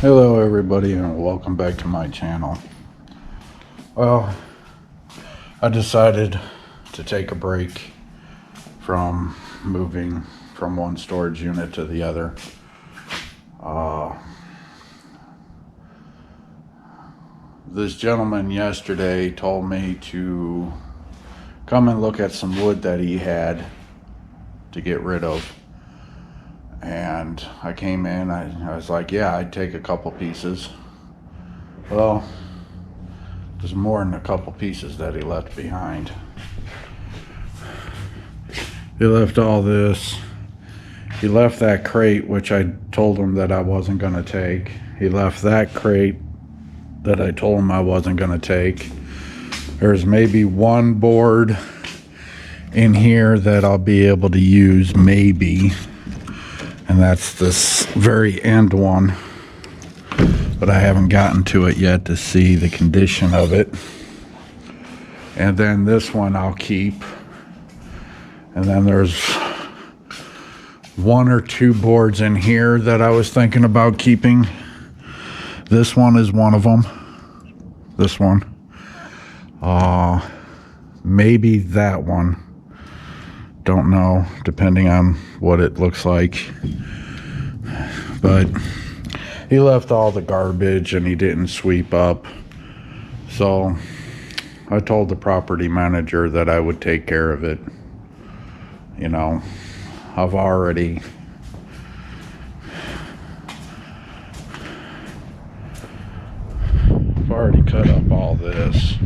Hello everybody and welcome back to my channel. Well, I decided to take a break from moving from one storage unit to the other. This gentleman yesterday told me to come and look at some wood that he had to get rid of. And I came in, I was like, yeah, I'd take a couple pieces. Well, there's more than a couple pieces that he left behind. He left all this. He left that crate, which I told him that I wasn't going to take. He left that crate that I told him I wasn't going to take. There's maybe one board in here that I'll be able to use, maybe. And that's this very end one, but I haven't gotten to it yet to see the condition of it. And then this one I'll keep. And then there's one or two boards in here that I was thinking about keeping. This one is one of them. This one. Maybe that one. Don't know, depending on what it looks like. But he left all the garbage and he didn't sweep up. So I told the property manager that I would take care of it. You know, I've already cut up all this.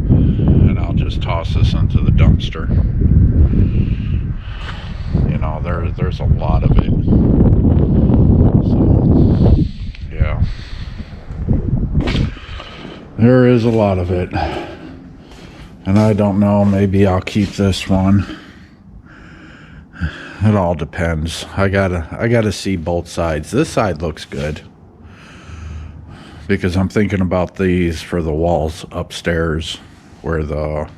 And I'll just toss this into the dumpster. You know, there's a lot of it. So, yeah. There is a lot of it. And I don't know, maybe I'll keep this one. It all depends. I gotta see both sides. This side looks good, because I'm thinking about these for the walls upstairs where the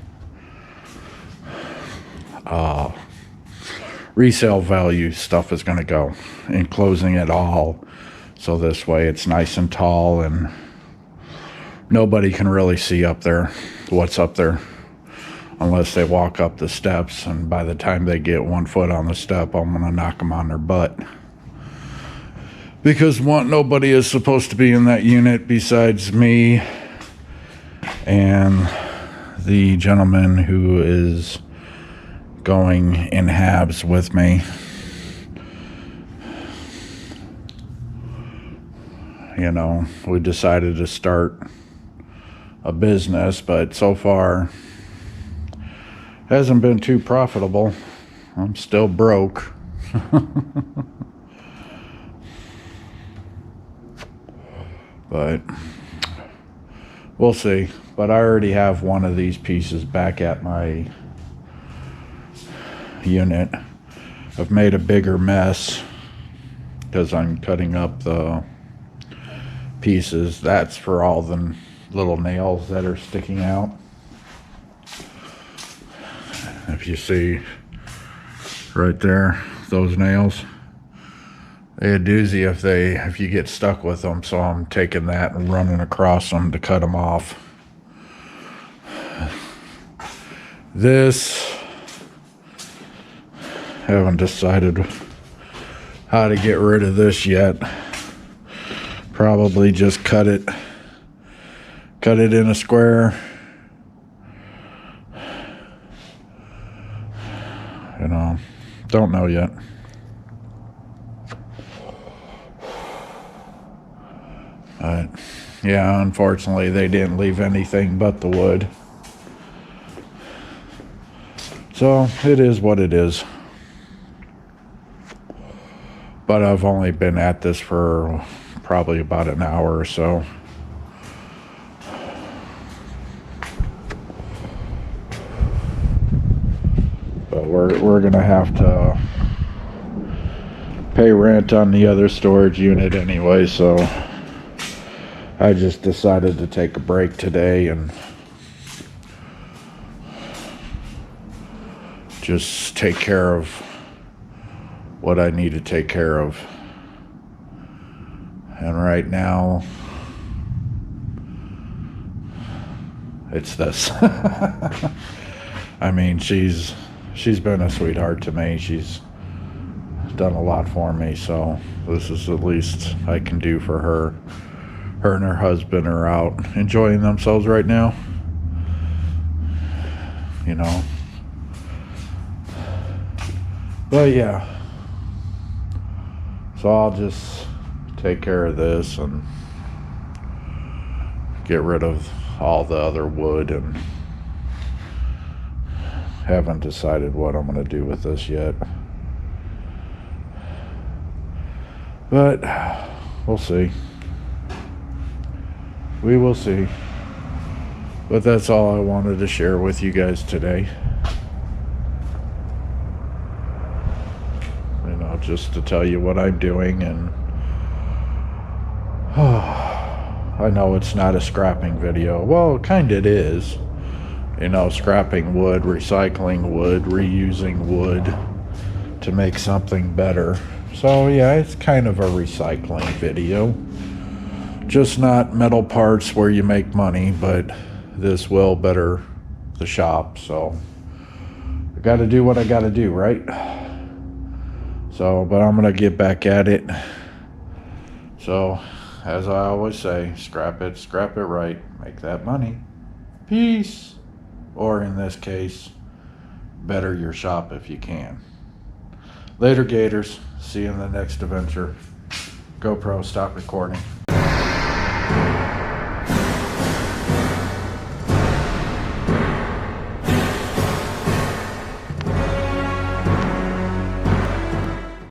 resale value stuff is going to go, enclosing it all so this way it's nice and tall and nobody can really see up there what's up there unless they walk up the steps, and by the time they get 1 foot on the step, I'm going to knock them on their butt. Because nobody is supposed to be in that unit besides me and the gentleman who is going in halves with me. You know, we decided to start a business, but so far hasn't been too profitable. I'm still broke. But we'll see. But I already have one of these pieces back at my unit. I've made a bigger mess because I'm cutting up the pieces. That's for all the little nails that are sticking out. If you see right there, those nails, they a doozy if you get stuck with them. So I'm taking that and running across them to cut them off. This, haven't decided how to get rid of this yet. Probably just cut it in a square. You know, don't know yet. But yeah, unfortunately they didn't leave anything but the wood. So it is what it is. But I've only been at this for probably about an hour or so. But we're gonna have to pay rent on the other storage unit anyway, so I just decided to take a break today and just take care of what I need to take care of. And right now, it's this. I mean, she's been a sweetheart to me. She's done a lot for me, so this is the least I can do for her. Her and her husband are out enjoying themselves right now, you know. But yeah, so I'll just take care of this and get rid of all the other wood, and haven't decided what I'm going to do with this yet, but we'll see. We will see. But that's all I wanted to share with you guys today. You know, just to tell you what I'm doing. And I know it's not a scrapping video. Well, kind of it is. You know, scrapping wood, recycling wood, reusing wood to make something better. So yeah, it's kind of a recycling video. Just not metal parts where you make money, but this will better the shop. So I got to do what I got to do, right? So, but I'm going to get back at it. So, as I always say, scrap it right, make that money. Peace. Or in this case, better your shop if you can. Later, Gators. See you in the next adventure. GoPro, stop recording.